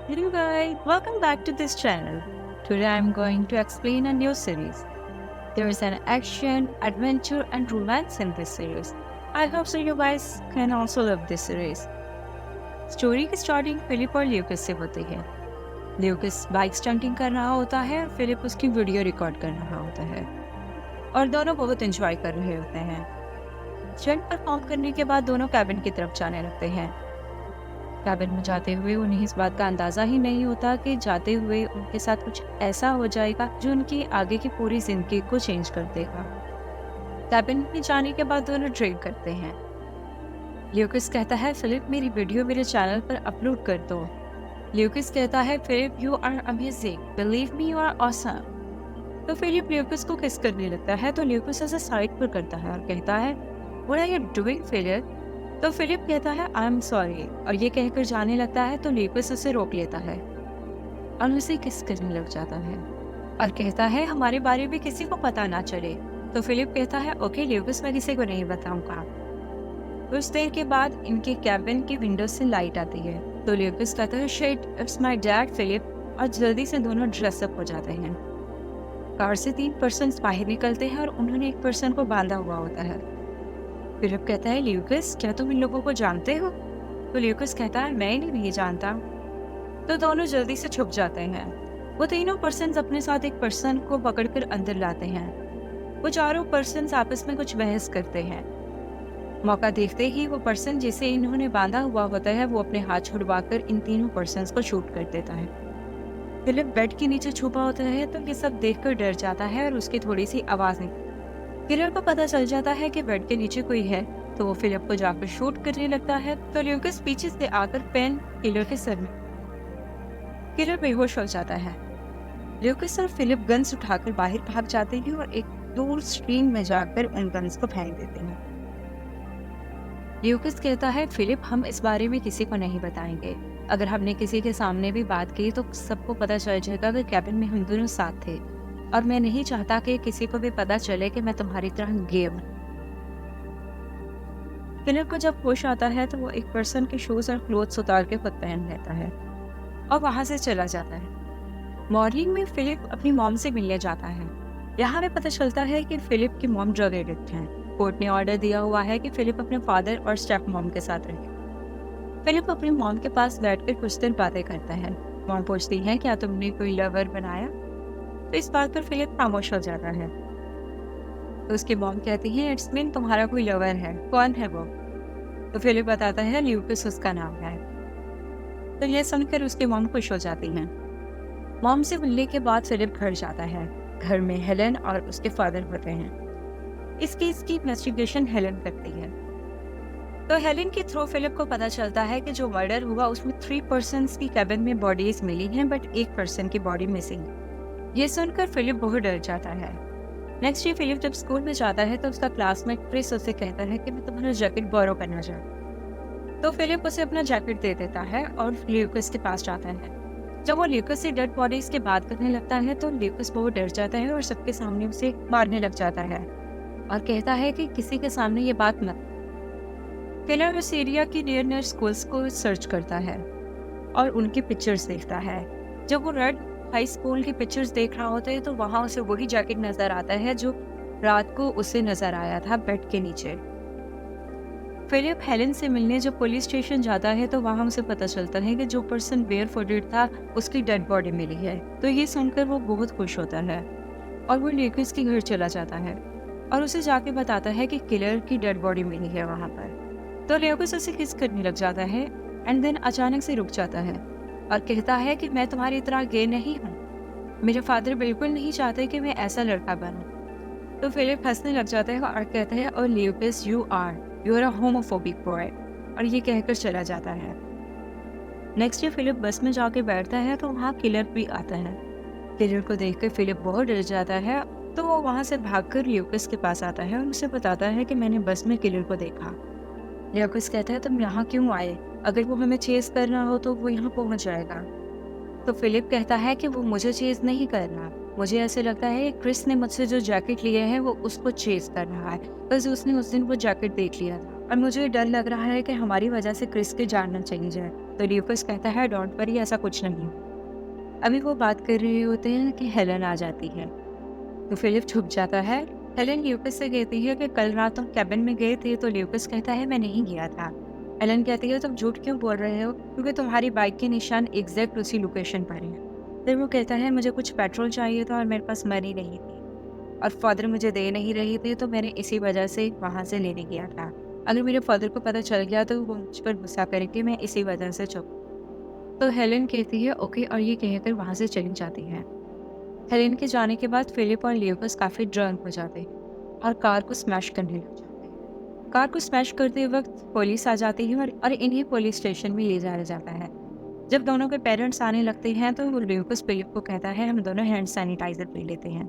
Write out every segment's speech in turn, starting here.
Hello guys, welcome back to this channel. Today I'm going to explain a new series. There is an action, adventure and romance in this series. I hope so you guys can also love this series. Story की starting Philip और Lucas से होती है। Lucas bike stunting कर रहा होता है और फिलिप उसकी वीडियो रिकॉर्ड कर रहा होता है और दोनों बहुत एंजॉय कर रहे होते हैं। स्टंट परफॉर्म करने के बाद दोनों कैबिन की तरफ जाने लगते हैं। कैबिन में जाते हुए उन्हें इस बात का अंदाजा ही नहीं होता कि जाते हुए उनके साथ कुछ ऐसा हो जाएगा जो उनकी आगे की पूरी जिंदगी को चेंज कर देगा। कैबिन में जाने के बाद दोनों ड्रिंक करते हैं। ल्यूकस कहता है फिलिप मेरी वीडियो मेरे चैनल पर अपलोड कर दो। ल्यूकस कहता है Philip you are amazing, believe me you are awesome. तो फिलिप ल्यूकस को किस करने लगता है तो ल्यूकस उसे साइड पर करता है और कहता है what are you doing Philip. तो फिलिप कहता है आई एम सॉरी और ये कहकर जाने लगता है तो ल्यूकस उसे रोक लेता है और उसे किस करने लग जाता है और कहता है हमारे बारे में किसी को पता ना चले। तो फिलिप कहता है ओके ल्यूकस मैं किसी को नहीं बताऊंगा। कुछ देर के बाद इनके कैबिन की विंडो से लाइट आती है तो ल्यूकस कहता है shit it's my dad Philip और जल्दी से दोनों ड्रेसअप हो जाते हैं। कार से 3 पर्सन बाहर निकलते हैं और उन्होंने एक पर्सन को बांधा हुआ होता है। फिलिप कहता है ल्यूकस क्या तुम इन लोगों को जानते हो। तो ल्यूकस कहता है मैं इन्हें नहीं जानता। तो दोनों जल्दी से छुप जाते हैं। वो तीनों पर्सन अपने साथ एक पर्सन को पकड़कर अंदर लाते हैं। वो चारों पर्सन आपस में कुछ बहस करते हैं। मौका देखते ही वो पर्सन जिसे इन्होंने बांधा हुआ होता है वो अपने हाथ छुड़वाकर इन तीनों पर्सन को शूट कर देता है। फिलिप बेड के नीचे छुपा होता है तो ये सब देखकर डर जाता है और उसकी थोड़ी सी आवाज निकलती है। किलर को पता चल जाता है कि बेड के नीचे कोई है तो वो फिलिप को जाकर शूट करने लगता है तो ल्यूकस पीछे से आकर पेन किलर के सर में। किलर बेहोश हो जाता है। ल्यूकस और फिलिप गन्स उठाकर बाहर भाग जाते हैं और एक दूर स्ट्रीम में जाकर उन गन्स को फेंक देते हैं। ल्यूकस कहता है फिलिप हम इस बारे में किसी को नहीं बताएंगे। अगर हमने किसी के सामने भी बात की तो सबको पता चल जाएगा कि कैबिन में हम दोनों साथ थे और मैं नहीं चाहता कि किसी को भी पता चले कि मैं तुम्हारी तरह गे हूं। फिलिप को जब होश आता है तो वो एक पर्सन के शूज और क्लोथ्स उतार के खुद पहन लेता है और वहां से चला जाता है। मॉर्निंग में फिलिप अपनी मॉम से मिलने जाता है। यहाँ पे पता चलता है कि फिलिप की मॉम ड्रग एडिक्ट हैं। कोर्ट ने ऑर्डर दिया हुआ है कि फिलिप अपने फादर और स्टेप मॉम के साथ रहे। फिलिप अपनी मॉम के पास बैठकर कुछ दिन बातें करता है। मॉम पूछती है क्या तुमने कोई लवर बनाया। तो इस बात पर फिलिप खामोश हो जाता है। तो उसकी मॉम कहती है इट्स मीन तुम्हारा कोई लवर है, कौन है वो। तो फिलिप बताता है ल्यूकस उसका नाम है। तो यह सुनकर उसकी मॉम खुश हो जाती है। मॉम से मिलने के बाद फिलिप घर जाता है। घर में हेलन और उसके फादर होते हैं। इस केस की इन्वेस्टिगेशन हेलन करती है। तो हेलन के थ्रू फिलिप को पता चलता है कि जो मर्डर हुआ उसमें 3 पर्सन्स की कैबिन में बॉडीज मिली हैं बट एक पर्सन की बॉडी मिसिंग। ये सुनकर फिलिप बहुत डर जाता है। नेक्स्ट डे फिलिप जब स्कूल में जाता है तो उसका क्लासमेट क्रिस उसे कहता है कि मैं तुम्हारा जैकेट बोरो करना चाहता। तो फिलिप उसे अपना जैकेट दे देता है और ल्यूकस के पास जाता है। जब वो ल्यूकस से डेड बॉडीज की बात करने लगता है तो ल्यूकस बहुत डर जाता है और सबके सामने उसे मारने लग जाता है और कहता है कि किसी के सामने ये बात मत। किलर उस एरिया की नियर नियर स्कूल्स को सर्च करता है और उनकी पिक्चर्स देखता है। जब वो रेड हाई स्कूल की पिक्चर्स देख रहा होता है तो वहाँ उसे वही जैकेट नजर आता है जो रात को उसे नजर आया था बेड के नीचे। फिलिप हेलन से मिलने जब पुलिस स्टेशन जाता है तो वहाँ उसे पता चलता है कि जो पर्सन बेयर फुटेड था उसकी डेड बॉडी मिली है। तो ये सुनकर वो बहुत खुश होता है और वो ल्यूकस के घर चला जाता है और उसे जाके बताता है कि किलर की डेड बॉडी मिली है वहाँ पर। तो ल्यूकस उसे किस करने लग जाता है एंड देन अचानक से रुक जाता है और कहता है कि मैं तुम्हारी तरह गे नहीं हूँ। मेरे फादर बिल्कुल नहीं चाहते कि मैं ऐसा लड़का बनूं। तो फिलिप हंसने लग जाता है और कहता है और Lucas you are a homophobic boy और ये कहकर चला जाता है। नेक्स्ट डे फिलिप बस में जाके बैठता है तो वहाँ किलर भी आता है। किलर को देखकर फिलिप बहुत डर जाता है तो वो वहाँ से भागकर ल्यूकस के पास आता है और उसे बताता है कि मैंने बस में किलर को देखा। ल्यूकस कहता है तुम यहाँ क्यों आए, अगर वो हमें चेज कर रहा हो तो वो यहाँ पहुँच जाएगा। तो फिलिप कहता है कि वो मुझे चेज नहीं कर रहा, मुझे ऐसे लगता है क्रिस ने मुझसे जो जैकेट लिए है वो उसको चेज कर रहा है, बस उसने उस दिन वो जैकेट देख लिया था और मुझे डर लग रहा है कि हमारी वजह से क्रिस की जान न चली जाए। तो ल्यूकस कहता है डोंट वरी, ऐसा कुछ नहीं। अभी वो बात कर रहे होते हैं कि हेलन आ जाती है, तो फिलिप छुप जाता है। हेलन ल्यूकस से कहती है कि कल रात तुम कैबिन में गए थे, तो ल्यूकस कहता है मैं नहीं गया था। हेलन कहती है तुम झूठ क्यों बोल रहे हो, क्योंकि तुम्हारी बाइक के निशान एग्जैक्ट उसी लोकेशन पर हैं। फिर वो कहता है मुझे कुछ पेट्रोल चाहिए था और मेरे पास मनी नहीं थी, और फादर मुझे दे नहीं रहे थे, तो मैंने इसी वजह से वहाँ से लेने गया था। अगर मेरे फादर को पता चल गया तो वो मुझ पर गुस्सा करेंगे, मैं इसी वजह से चुप। तो हेलेन कहती है ओके, और ये कहकर वहाँ से चली जाती है। हेलेन के जाने के बाद फिलिप और ल्यूकस काफ़ी ड्रंक हो जाते हैं और कार को स्मैश करने लग जाते हैं। कार को स्मैश करते वक्त पुलिस आ जाती है और इन्हें पुलिस स्टेशन में ले जाया जाता है। जब दोनों के पेरेंट्स आने लगते हैं तो वो ल्यूकस फिलिप को कहता है हम दोनों हैंड सैनिटाइजर पी लेते हैं।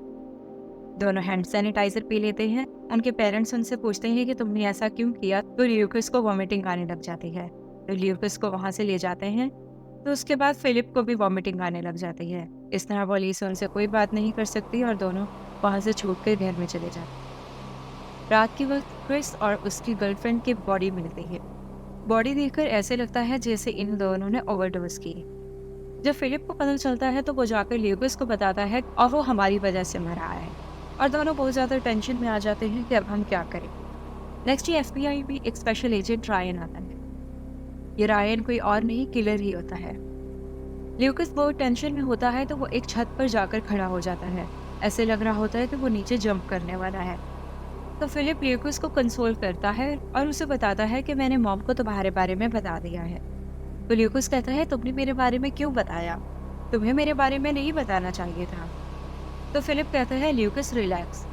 दोनों हैंड सैनिटाइजर पी लेते हैं। उनके पेरेंट्स उनसे पूछते हैं कि तुमने ऐसा क्यों किया, तो ल्यूकस को वॉमिटिंग आने लग जाती है। तो ल्यूकस को वहाँ से ले जाते हैं, तो उसके बाद फिलिप को भी वॉमिटिंग आने लग जाती है। इस तरह पुलिस उनसे कोई बात नहीं कर सकती और दोनों वहाँ से छूट कर घर में चले जाते हैं। रात के वक्त क्रिस और उसकी गर्लफ्रेंड की बॉडी मिलती है। बॉडी देखकर ऐसे लगता है जैसे इन दोनों ने ओवरडोज की। जब फिलिप को पता चलता है तो वो जाकर ल्यूकस को बताता है और वो हमारी वजह से मरा है, और दोनों बहुत ज़्यादा टेंशन में आ जाते हैं कि अब हम क्या करें। नेक्स्ट ये FBI भी एक स्पेशल एजेंट रायन आता है। ये रायन कोई और नहीं, किलर ही होता है। ल्यूकस बहुत टेंशन में होता है तो वो एक छत पर जाकर खड़ा हो जाता है। ऐसे लग रहा होता है कि वो नीचे जंप करने वाला है। तो फिलिप ल्यूकस को कंसोल करता है और उसे बताता है कि मैंने मॉम को तुम्हारे बारे में बता दिया है। तो ल्यूकस कहता है तुमने मेरे बारे में क्यों बताया, तुम्हें मेरे बारे में नहीं बताना चाहिए था। तो फिलिप कहता है ल्यूकस रिलैक्स,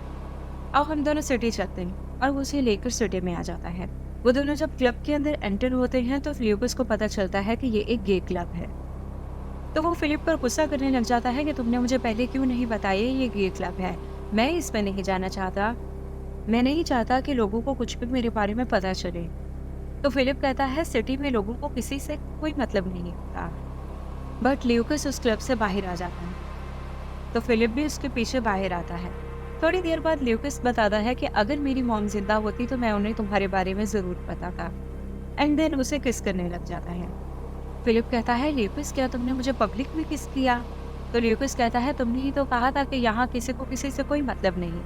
अब हम दोनों सिटी चलते हैं, और वो उसे लेकर सिटी में आ जाता है। वो दोनों जब क्लब के अंदर एंटर होते हैं तो ल्यूकस को पता चलता है कि ये एक गे क्लब है। तो वो फिलिप पर गुस्सा करने लग जाता है कि तुमने मुझे पहले क्यों नहीं बताया ये गे क्लब है, मैं इसमें नहीं जाना चाहता, मैं नहीं चाहता कि लोगों को कुछ भी मेरे बारे में पता चले। तो फिलिप कहता है सिटी में लोगों को किसी से कोई मतलब नहीं होता। बट ल्यूकस उस क्लब से बाहर आ जाता है, तो फिलिप भी उसके पीछे बाहर आता है। थोड़ी देर बाद ल्यूकस बताता है कि अगर मेरी मॉम जिंदा होती तो मैं उन्हें तुम्हारे बारे में ज़रूर बताता। एंड देन उसे किस करने लग जाता है। फिलिप कहता है ल्यूकस क्या तुमने मुझे पब्लिक में किस किया? तो ल्यूकस कहता है तुमने ही तो कहा था कि यहाँ किसी को किसी से कोई मतलब नहीं।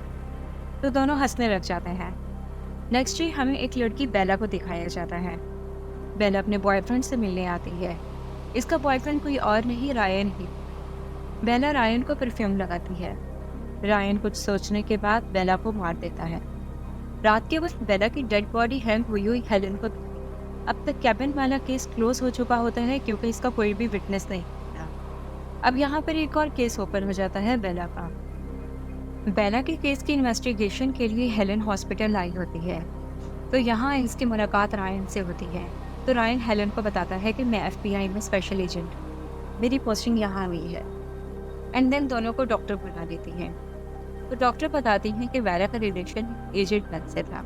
तो दोनों हंसने लग जाते हैं। नेक्स्ट डे हमें एक लड़की बेला को दिखाया जाता है। बेला अपने बॉयफ्रेंड से मिलने आती है। इसका बॉयफ्रेंड कोई और नहीं, रायन ही। बेला रायन को परफ्यूम लगाती है। रायन कुछ सोचने के बाद बेला को मार देता है। रात के वक्त बेला की डेड बॉडी हैंग हुई हेलन को। अब तक कैबिन वाला केस क्लोज हो चुका होता है क्योंकि इसका कोई भी विटनेस नहीं था। अब यहाँ पर एक और केस ओपन हो जाता है बेला का। बेला के केस की इन्वेस्टिगेशन के लिए हेलन हॉस्पिटल आई होती है। तो यहाँ इसकी मुलाकात रायन से होती है। तो रायन हेलन को बताता है कि मैं FBI में स्पेशल एजेंट, मेरी पोस्टिंग यहाँ हुई है। एंड देन दोनों को डॉक्टर बुला लेती हैं। तो डॉक्टर बताती हैं कि बेला का रिलेशन एजेंट नन से था।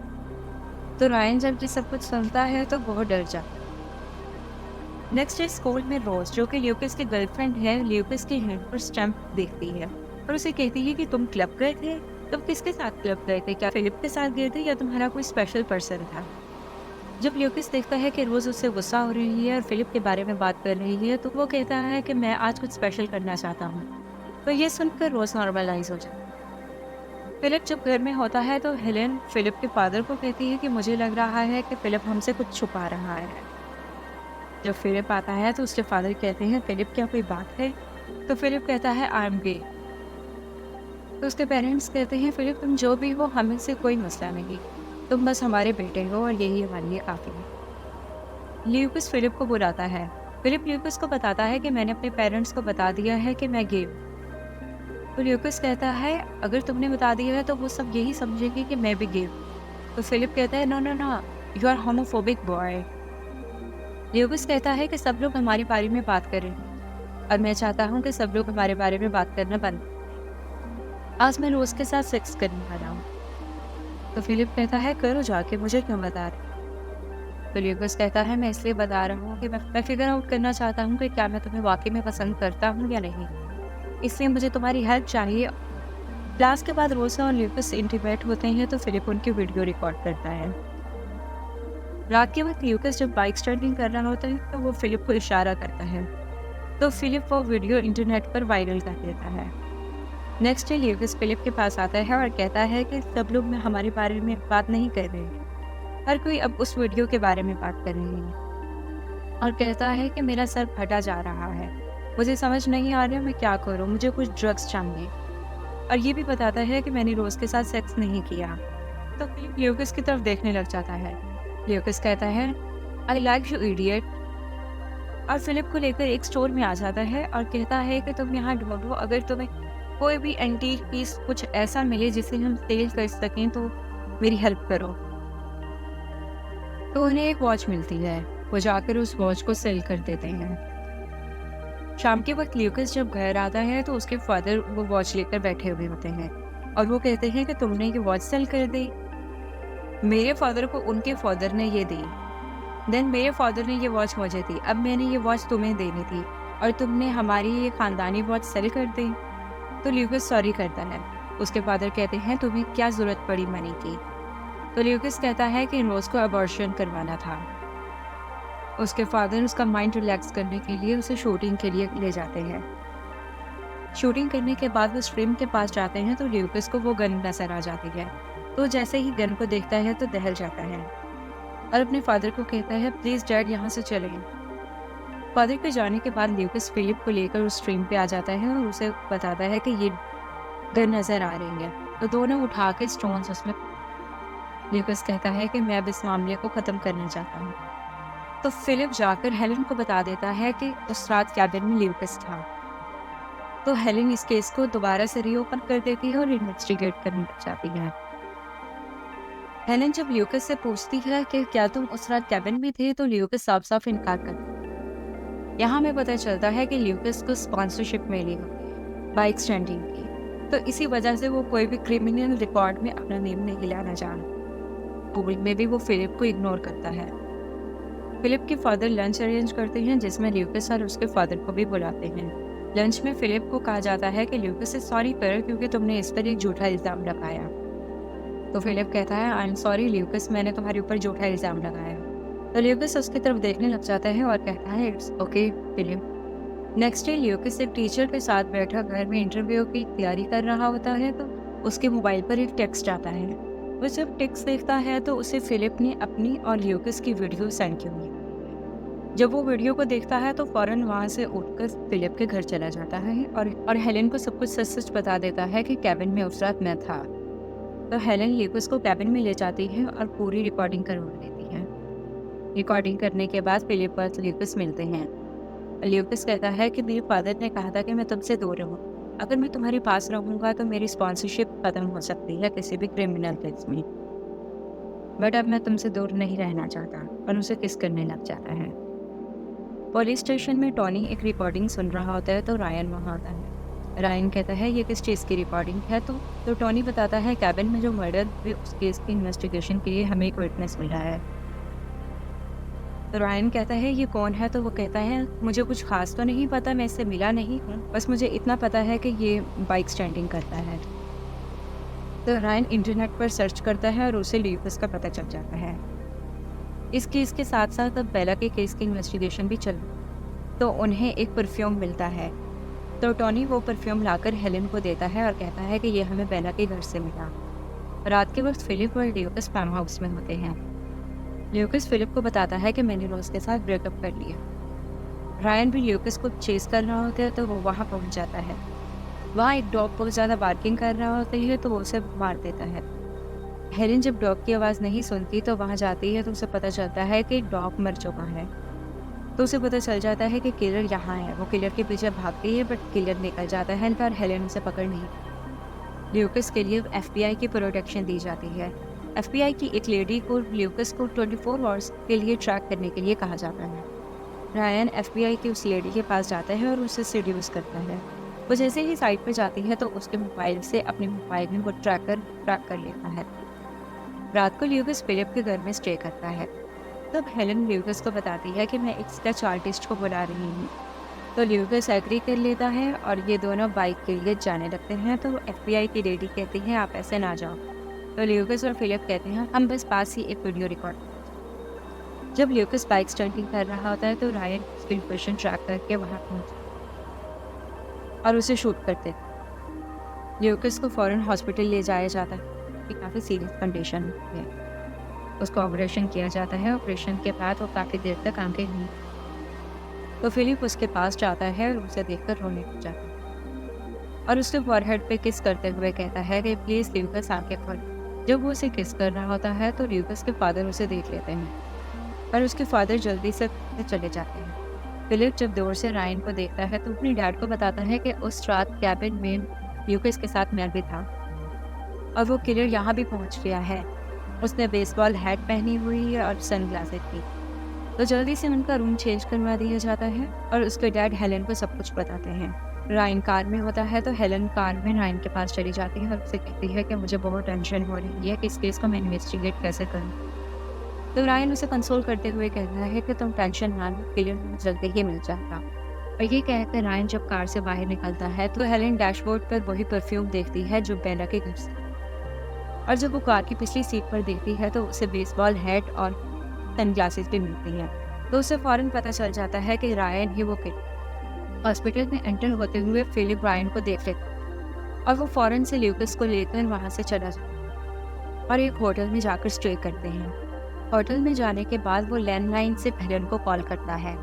तो रायन जब ये सब कुछ सुनता है तो बहुत डर जाता है। नेक्स्ट डे स्कूल में रोज, जो कि ल्यूकस की गर्लफ्रेंड है, ल्यूकस के हैंड पर स्टैम्प देखती है और उसे कहती है कि तुम क्लब गए थे, तुम किसके साथ क्लब गए थे, क्या फिलिप के साथ गए थे या तुम्हारा कोई स्पेशल पर्सन था? जब ल्यूकस देखता है कि रोज उससे गुस्सा हो रही है और फिलिप के बारे में बात कर रही है, तो वो कहता है कि मैं आज कुछ स्पेशल करना चाहता हूँ। तो ये सुनकर रोज नॉर्मलाइज हो जाता है। फिलिप जब घर में होता है तो हेलेन फिलिप के फादर को कहती है कि मुझे लग रहा है कि फिलिप हमसे कुछ छुपा रहा है। जब फिलिप आता है तो उसके फादर कहते हैं फिलिप क्या कोई बात है? तो फिलिप कहता है आई एम गे। तो उसके पेरेंट्स कहते हैं फिलिप तुम जो भी हो हमें से कोई मसला नहीं, तुम बस हमारे बेटे हो और यही हमारे लिए काफ़ी है। ल्यूकस फिलिप को बुलाता है। फिलिप ल्यूकस को बताता है कि मैंने अपने पेरेंट्स को बता दिया है कि मैं गे हूँ। तो ल्यूकस कहता है अगर तुमने बता दिया है तो वो सब यही समझेंगे कि मैं भी गे हूँ। तो फिलिप कहता है no no no, you are homophobic boy. Lucas कहता है कि सब लोग हमारे बारे में बात करें और मैं चाहता हूँ कि सब लोग हमारे बारे में बात करना बंद करें। आज मैं रोज के साथ सेक्स करने वाला हूँ। तो फिलिप कहता है करो जाके, मुझे क्यों बता रहे? तो ल्यूकस कहता है मैं इसलिए बता रहा हूँ कि मैं फिगर आउट करना चाहता हूँ कि क्या मैं तुम्हें वाकई में पसंद करता हूँ या नहीं, इसलिए मुझे तुम्हारी हेल्प चाहिए। क्लास के बाद रोसा और ल्यूकस इंटीमेट होते हैं तो फिलिप उनकी वीडियो रिकॉर्ड करता है। रात के वक्त ल्यूकस जब बाइक स्टार्टिंग कर रहा होता है तो वो फिलिप को इशारा करता है, तो फिलिप वो वीडियो इंटरनेट पर वायरल कर देता है। नेक्स्ट डे ल्यूकस फिलिप के पास आता है और कहता है कि सब लोग हमारे बारे में बात नहीं कर रहे हैं, हर कोई अब उस वीडियो के बारे में बात कर रहे हैं, और कहता है कि मेरा सर फटा जा रहा है, मुझे समझ नहीं आ रहा मैं क्या करूं, मुझे कुछ ड्रग्स चाहिए। और ये भी बताता है कि मैंने रोज के साथ सेक्स नहीं किया। तो फिलिप ल्यूकस की तरफ देखने लग जाता है। ल्यूकस कहता है, आई लाइक यू इडियट, और फिलिप को लेकर एक स्टोर में आ जाता है और कहता है कि तुम यहाँ ढूंढो, अगर तुम्हें कोई भी एंटीक पीस कुछ ऐसा मिले जिसे हम सेल कर सकें तो मेरी हेल्प करो। तो उन्हें एक वॉच मिलती है, वो जाकर उस वॉच को सेल कर देते हैं। शाम के वक्त ल्यूकस जब घर आता है तो उसके फादर वो वॉच लेकर बैठे हुए होते हैं और वो कहते हैं कि तुमने ये वॉच सेल कर दी। मेरे फादर को उनके फादर ने ये दी, देन मेरे फादर ने ये वॉच मुझे दी, अब मैंने ये वॉच तुम्हें देनी थी और तुमने हमारी ये खानदानी वॉच सेल कर दी। तो ल्यूकस सॉरी करता है। उसके फादर कहते हैं तुम्हें क्या ज़रूरत पड़ी मनी की। तो ल्यूकस कहता है कि रोज़ को अबॉर्शन करवाना था। उसके फादर उसका माइंड रिलैक्स करने के लिए उसे शूटिंग के लिए ले जाते हैं। शूटिंग करने के बाद वो स्ट्रीम के पास जाते हैं तो ल्यूकस को वो गन नजर आ जाती है। तो जैसे ही गन को देखता है तो दहल जाता है और अपने फादर को कहता है प्लीज़ डैड यहाँ से चलें। फादर के जाने के बाद ल्यूकस फिलिप को लेकर उस स्ट्रीम पे आ जाता है और उसे बताता है कि ये गन नजर आ रही है। तो दोनों उठा के स्टोन्स उसमें। ल्यूकस कहता है कि मैं अब इस मामले को ख़त्म करना चाहता हूँ। तो फिलिप जाकर हेलेन को बता देता है कि उस रात कैबिन में ल्यूकस था। तो हेलेन इस केस को दोबारा से रीओपन कर देती है और इन्वेस्टिगेट करने लग जाती है। हेलेन जब ल्यूकस से पूछती है कि क्या तुम उस रात कैबिन में थे, तो ल्यूकस साफ साफ इनकार करता है। यहाँ हमें पता चलता है कि ल्यूकस को स्पॉन्सरशिप मिली होती है बाइक स्टैंडिंग की, तो इसी वजह से वो कोई भी क्रिमिनल रिकॉर्ड में अपना नेम नहीं लाना चाहता। पूल में भी वो फिलिप को इग्नोर करता है। फिलिप के फादर लंच अरेंज करते हैं जिसमें ल्यूकस और उसके फादर को भी बुलाते हैं। लंच में फिलिप को कहा जाता है कि ल्यूकस से सॉरी कर क्योंकि तुमने इस पर एक झूठा इल्ज़ाम लगाया। तो फिलिप कहता है आई एम सॉरी ल्यूकस, मैंने तुम्हारे ऊपर झूठा इल्ज़ाम लगाया। तो ल्यूकस उसकी तरफ देखने लग जाता है और कहता है it's okay Philip. Next day Lucas एक टीचर के साथ बैठा घर में इंटरव्यू की तैयारी कर रहा होता है तो उसके मोबाइल पर एक टेक्स्ट आता है। वो जब टेक्स्ट देखता है तो उसे फिलिप ने अपनी और ल्यूकस की वीडियो सेंड की हुई। जब वो वीडियो को देखता है तो फौरन वहाँ से उठकर फिलिप के घर चला जाता है और हेलेन को सब कुछ सच सच बता देता है कि कैबिन में उस रात मैं था। तो हेलेन ल्यूकस को कैबिन में ले जाती है और पूरी रिकॉर्डिंग करवा देती है। रिकॉर्डिंग करने के बाद फिलिप और ल्यूकस मिलते हैं। ल्यूकस कहता है कि मेरे फादर ने कहा था कि मैं तुमसे दूर रहूँ, अगर मैं तुम्हारे पास रहूँगा तो मेरी स्पॉन्सरशिप ख़त्म हो सकती है किसी भी क्रिमिनल केस में, बट अब मैं तुमसे दूर नहीं रहना चाहता, और उसे किस करने लग जाता है। पुलिस स्टेशन में टॉनी एक रिकॉर्डिंग सुन रहा होता है तो रायन वहाँ आता है। रायन कहता है ये किस चीज़ की रिकॉर्डिंग है, तो टॉनी बताता है कैबिन में जो मर्डर हुए उस केस की इन्वेस्टिगेशन के लिए हमें एक विटनेस मिला है। तो रायन कहता है ये कौन है, तो वो कहता है मुझे कुछ खास तो नहीं पता, मैं इससे मिला नहीं हूँ, बस मुझे इतना पता है कि ये बाइक स्टैंडिंग करता है। तो रायन इंटरनेट पर सर्च करता है और उसे ल्यूकस का पता चल जाता है। इस केस के साथ साथ अब बेला के केस की इन्वेस्टिगेशन भी चल, तो उन्हें एक परफ्यूम मिलता है। तो टॉनी वो परफ्यूम लाकर हेलेन को देता है और कहता है कि ये हमें बेला के घर से मिला। रात के वक्त फिलिप और ल्यूकस फार्म हाउस में होते हैं। ल्यूकस फिलिप को बताता है कि मैंने रोज के साथ ब्रेकअप कर लिया। रायन भी ल्यूकस को चेस कर रहा होता है तो वो वहाँ पहुँच जाता है। वहाँ एक डॉग बहुत ज़्यादा बार्किंग कर रहा होता है तो वो उसे मार देता है। हेलेन जब डॉग की आवाज़ नहीं सुनती तो वहाँ जाती है तो उसे पता चलता है कि डॉग मर चुका है। तो उसे पता चल जाता है कि किलर यहाँ है। वो किलर के पीछे भागती है बट किलर निकल जाता है और हेलेन उसे पकड़ नहीं। ल्यूकस के लिए FBI की प्रोटेक्शन दी जाती है। FBI की एक लेडी को ल्यूकस को 24 आवर्स के लिए ट्रैक करने के लिए कहा जाता है। रायन FBI की उस लेडी के पास जाता है और उसे सीड्यूस करता है। वो जैसे ही साइट पर जाती है तो उसके मोबाइल से अपने मोबाइल में वो ट्रैक कर लेता है। रात को ल्यूकस फिलिप के घर में स्टे करता है। तब हेलेन ल्यूकस को बताती है कि मैं एक स्केच आर्टिस्ट को बुला रही हूँ। तो ल्यूकस एग्री कर लेता है और ये दोनों बाइक के लिए जाने लगते हैं। तो FBI की लेडी कहती है आप ऐसे ना जाओ। तो ल्यूकस और फिलिप कहते हैं हम बस पास ही एक वीडियो रिकॉर्ड। जब ल्यूकस बाइक स्टंटिंग कर रहा होता है तो रायन स्पीड पोजीशन ट्रैक करके वहां पहुंच और उसे शूट करते हैं। ल्यूकस को फौरन हॉस्पिटल ले जाया जाता है कि काफ़ी सीरियस कंडीशन है। उसको ऑपरेशन किया जाता है। ऑपरेशन के बाद वो काफ़ी देर तक आंखें नहीं, तो फिलिप उसके पास जाता है और उसे देखकर रोने लग जाता है और उसके फॉरहेड पे किस करते हुए कहता है कि प्लीज़ ल्यूकस आंखें खोल। जब वो उसे किस कर रहा होता है तो ल्यूकस के फादर उसे देख लेते हैं और उसके फादर जल्दी से चले जाते हैं। फिलिप जब दूर से रायन को देखता है तो अपने डैड को बताता है कि उस रात कैबिन में ल्यूकस के साथ मैं भी था और वो किलर यहाँ भी पहुँच गया है। उसने बेसबॉल हैट पहनी हुई है और सनग्लासेस भी। तो जल्दी से उनका रूम चेंज करवा दिया जाता है और उसके डैड हेलन को सब कुछ बताते हैं। रायन कार में होता है तो हेलन कार में रायन के पास चली जाती है और उससे कहती है कि मुझे बहुत टेंशन हो रही है कि इस केस को मैं इन्वेस्टिगेट कैसे करूँ। तो रायन उसे कंसोल करते हुए कहता है कि तुम टेंशन ना लो, किलर तुम्हें जल्दी ही मिल जाएगा। और ये कहकर रायन जब कार से बाहर निकलता है तो हेलन डैशबोर्ड पर वही परफ्यूम देखती है जो बेला के घर से, और जब वो कार की पिछली सीट पर देखती है तो उसे बेसबॉल हैट और सनग्लासेस भी मिलती हैं। तो उसे फौरन पता चल जाता है कि रायन ही वो किलर। हॉस्पिटल में एंटर होते हुए फिलिप रायन को देख लेता और वो फौरन से ल्यूकस को लेकर वहाँ से चला जाता और एक होटल में जाकर स्टे करते हैं। होटल में जाने के बाद वो लैंडलाइन से हेलन को कॉल करता है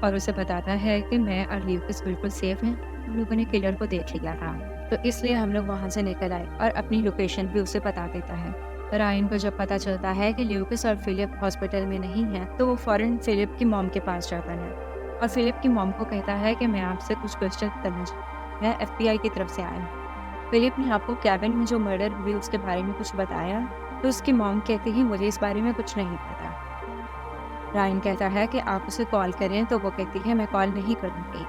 और उसे बताता है कि मैं और ल्यूकस बिल्कुल सेफ हैं। हम लोगों ने किलर को देख लिया था, तो इसलिए हम लोग वहाँ से निकल आए और अपनी लोकेशन भी उसे बता देता है। रायन को जब पता चलता है कि ल्यूकस और फिलिप हॉस्पिटल में नहीं है तो वो फौरन फिलिप की मॉम के पास जाता है और फिलिप की मॉम को कहता है कि मैं आपसे कुछ क्वेश्चन करना चाहता हूँ। मैं FBI की तरफ से आया हूँ। फिलिप ने आपको कैबिन में जो मर्डर हुई उसके बारे में कुछ बताया? तो उसकी मॉम कहती है मुझे इस बारे में कुछ नहीं पता। रायन कहता है कि आप उसे कॉल करें तो वो कहती है मैं कॉल नहीं करूँगी।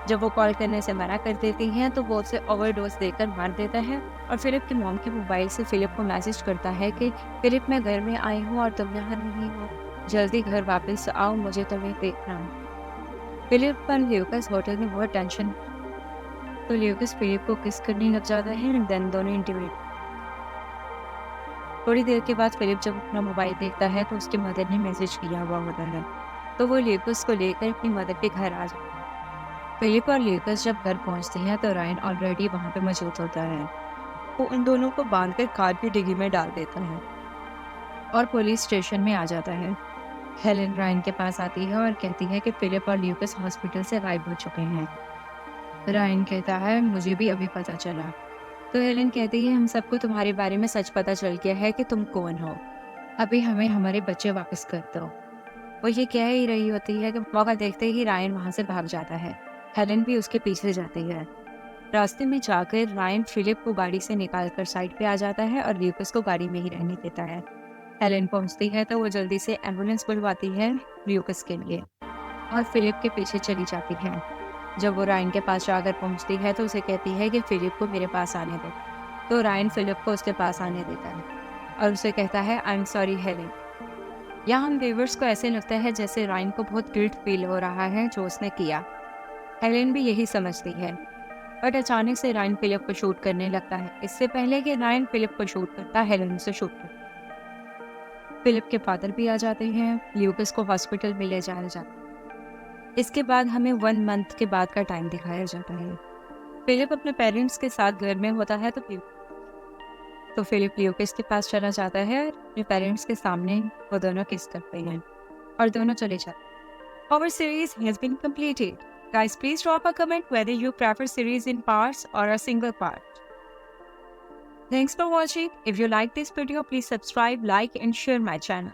जब वो कॉल करने से मना कर देती हैं तो वो उसे ओवरडोज देकर मार देता है और फिलिप की मॉम के मोबाइल से फिलिप को मैसेज करता है कि फिलिप मैं घर में आई हूँ और तुम यहाँ नहीं हो, जल्दी घर वापस आओ, मुझे तुम्हें देखना है। फिलिप पर ल्यूकस होटल में बहुत टेंशन, तो ल्यूकस फिलिप को किस करने लग जाता है और देन दोनों इंटीमेट। थोड़ी देर के बाद फिलिप जब अपना मोबाइल देखता है तो उसकी मदर ने मैसेज किया हुआ होता है, तो वो ल्यूकस को लेकर अपनी मदर के घर आ जाता है। फिलिप और ल्यूकस जब घर पहुंचते हैं तो रायन ऑलरेडी वहां पे मौजूद होता है। वो उन दोनों को बांधकर कार की डिग्गी में डाल देता है और पुलिस स्टेशन में आ जाता है। हेलन रायन के पास आती है और कहती है कि फिलिप और ल्यूकस हॉस्पिटल से गायब हो चुके हैं। रायन कहता है मुझे भी अभी पता चला। तो हेलन कहती है हम सबको तुम्हारे बारे में सच पता चल गया है कि तुम कौन हो, अभी हमें हमारे बच्चे वापस कर दो। वो ये कह ही रही होती है कि मौका देखते ही रायन वहां से भाग जाता है। हेलन भी उसके पीछे जाती है। रास्ते में जाकर रायन फिलिप को गाड़ी से निकालकर साइड पे आ जाता है और ल्यूकस को गाड़ी में ही रहने देता है। हेलन पहुंचती है तो वो जल्दी से एम्बुलेंस बुलवाती है ल्यूकस के लिए और फिलिप के पीछे चली जाती है। जब वो रायन के पास जाकर पहुंचती है तो उसे कहती है कि फिलिप को मेरे पास आने दो। तो रायन फिलिप को उसके पास आने देता है और उसे कहता है आई एम सॉरी हेलन। यहाँ हम व्यूअर्स को ऐसे लगता है जैसे रायन को बहुत गिल्ट फील हो रहा है जो उसने किया। हेलेन भी यही समझती है, बट अचानक से रायन फिलिप को शूट करने लगता है। इससे पहले कि रायन फिलिप को शूट करता है हेलेन उसे शूट करता। फिलिप के फादर भी आ जाते हैं, ल्यूकस को हॉस्पिटल में ले जाया जाता है। इसके बाद हमें 1 मंथ के बाद का टाइम दिखाया जाता है। फिलिप अपने पेरेंट्स के साथ घर में होता है तो फिलिप ल्यूकस के पास चला जाता है। अपने पेरेंट्स के सामने वो दोनों किस करते हैं और दोनों चले जाते हैं। Our series has been completed. Guys, please drop a comment whether you prefer series in parts or a single part. Thanks for watching. If you like this video, please subscribe, like and share my channel.